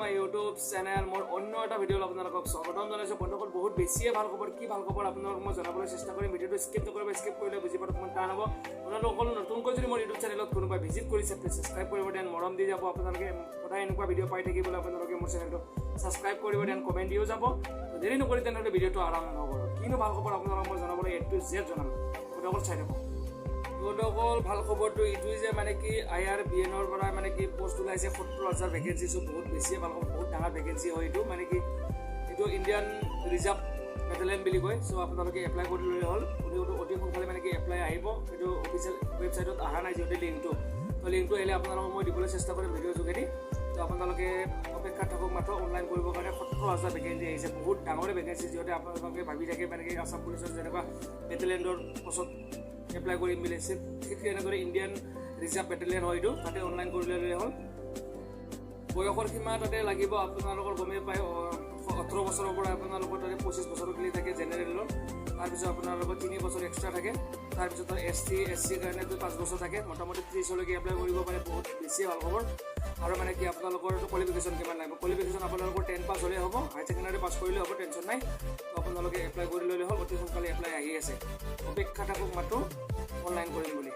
my YouTube channel মোৰ অন্য এটা ভিডিঅ' আপোনালোকক স্বাগতম জনাইছোঁ বন্ধুসকল বহুত বেছিয়ে ভাল খবৰ কি ভাল খবৰ আপোনালোকক মই জনাবলৈ চেষ্টা কৰিম ভিডিঅ'টো স্কিপ নকৰিব স্কিপ কৰিলে বুজি পোৱাটো অকণমান টান হ'ব আপোনালোকসকল নতুনকৈ যদি মোৰ ইউটিউব চেনেলত কোনোবাই ভিজিট কৰিছে প্লিজ ছাবস্ক্ৰাইব কৰিব দেন মৰম দি যাব আপোনালোকে সদায় এনেকুৱা ভিডিঅ' পাই থাকিবলৈ আপোনালোকে মোৰ চেনেলটো ছাবস্ক্ৰাইব কৰিব দেন কমেণ্ট দিও যাব দেৰি নকৰি তেনেহ'লে ভিডিঅ'টো আৰম্ভ কৰোঁ কিনো ভাল খবৰ আপোনালোকক মই জনাবলৈ A to Z জনাম বন্ধুসকল চাই থাকক বন্ধুসকল ভাল খবৰটো এইটোৱে যে মানে কি IRBNৰ পৰা মানে কি পোষ্ট ওলাইছে 70,000 ভেকেঞ্চি বহুত বেছিয়ে ভাল খবৰ বহুত ডাঙৰ ভেকেঞ্চি হয় এইটো মানে কি এইটো ইণ্ডিয়ান ৰিজাৰ্ভ বেটেলিয়ন বুলি কয় চ' আপোনালোকে এপ্লাই কৰি ল'লে হ'ল অতি সোনকালে মানে কি এপ্লাই আহিব এইটো অফিচিয়েল ৱেবছাইটত অহা নাই যিহেতু লিংকটো তো লিংকটো আহিলে আপোনালোকক মই দিবলৈ চেষ্টা কৰিম ভিডিঅ' যোগেদি তো আপোনালোকে অপেক্ষাত থাকক মাত্ৰ অনলাইন কৰিবৰ কাৰণে 70,000 ভেকেঞ্চি আহিছে বহুত ডাঙৰে ভেকেঞ্চি যিহেতু আপোনালোকে ভাবি থাকে মানে কি আছাম পুলিচৰ যেনেকুৱা বেটেলিয়নৰ পষ্টত এপ্লাই কৰিম বুলি ঠিক তেনেদৰে ইণ্ডিয়ান ৰিজাৰ্ভ বেটেলিয়ন হয় এইটো তাতে অনলাইন কৰি ল'লে হ'ল বয়সৰ সীমা তাতে লাগিব আপোনালোকৰ গমেই পায় 18 বছৰৰ পৰা আপোনালোকৰ তাতে 25 বছৰলৈকে থাকে জেনেৰেলৰ তাৰপিছত আপোনালোকৰ 3 বছৰ এক্সট্ৰা থাকে তাৰপিছত ST SC কাৰণে 5 বছৰ থাকে মোটামুটি 30লৈকে এপ্লাই কৰিব পাৰে বহুত বেছি ভাল খবৰ আৰু মানে কি আপোনালোকৰ কোৱালিফিকেশ্যন কিমান লাগিব কোৱালিফিকেশ্যন আপোনালোকৰ 10 পাছ হ'লে হ'ব হাই ছেকেণ্ডাৰী পাছ কৰিলে হ'ব টেনশ্যন নাই আপোনালোকে এপ্লাই কৰি ল'লে হ'ল অতি সোনকালে এপ্লাই আহি আছে অপেক্ষা থাকক মাত্ৰ অনলাইন কৰিম বুলি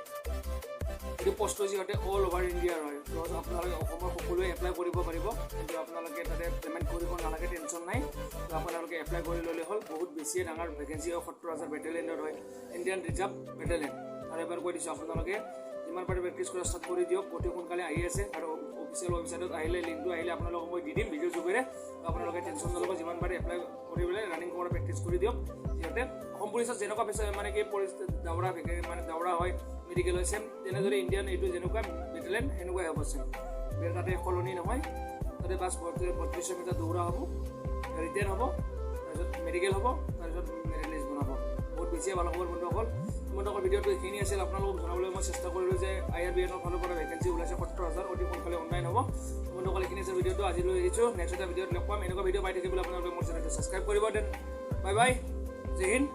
এইটো পোষ্টটো যিহেতু অল অভাৰ ইণ্ডিয়াৰ হয় তো আপোনালোকে অসমৰ সকলোৱে এপ্লাই কৰিব পাৰিব কিন্তু আপোনালোকে তাতে পে'মেণ্ট কৰিব নালাগে টেনশ্যন নাই তো আপোনালোকে এপ্লাই কৰি ল'লে হ'ল বহুত বেছিয়ে ডাঙৰ ভেকেঞ্চি হয় 70,000 বেটেলিয়নৰ হয় ইণ্ডিয়ান ৰিজাৰ্ভ বেটেলিয়ন আৰু এবাৰ কৈ দিছোঁ আপোনালোকে যিমান পাৰে প্ৰেক্টিছ কৰা ষ্টাৰ্ট কৰি দিয়ক অতি সোনকালে আহি আছে আৰু অফিচিয়েল ৱেবছাইটত আহিলে লিংকটো আহিলে আপোনালোকক মই দি দিম ভিডিঅ' যোগেৰে আপোনালোকে টেনশ্যন নল'ব যিমান পাৰে এপ্লাই কৰিবলৈ ৰানিং কৰা প্ৰেক্টিছ কৰি দিয়ক যিহেতু অসম পুলিচত যেনেকুৱা মানে কি মানে দৌৰা হয় মেডিকেল হয় চেম তেনেদৰে ইণ্ডিয়ান এইটো যেনেকুৱা বেটেলিয়ন সেনেকুৱাই হ'ব চেম তাতে সলনি নহয় তাতে বাছ 32 মিটাৰ দৌৰা হ'ব ৰিটাৰ্ণ হ'ব তাৰপিছত মেডিকেল হ'ব তাৰপিছত মেৰিট লিষ্ট বনাব বহুত বেছিয়ে ভাল খবৰ বন্ধুসকল ভিডিঅ'টো এইখিনি আছিল আপোনালোকক জনাবলৈ মই চেষ্টা কৰিলোঁ যে IRBNৰ ফালৰ পৰা ভেকেঞ্চি ওলাইছে 70,000 অতি সোনকালে অনলাইন হ'ব বন্ধুসকল এইখিনি আছে ভিডিঅ'টো আজিলৈ এৰিছোঁ নেক্সট এটা ভিডিঅ'ত লগ পাম এনেকুৱা ভিডিঅ' পাই থাকিবলৈ আপোনালোকে মোৰ চেনেলটো ছাবস্ক্ৰাইব কৰিব দেন বাই বাই জয় হিন্দ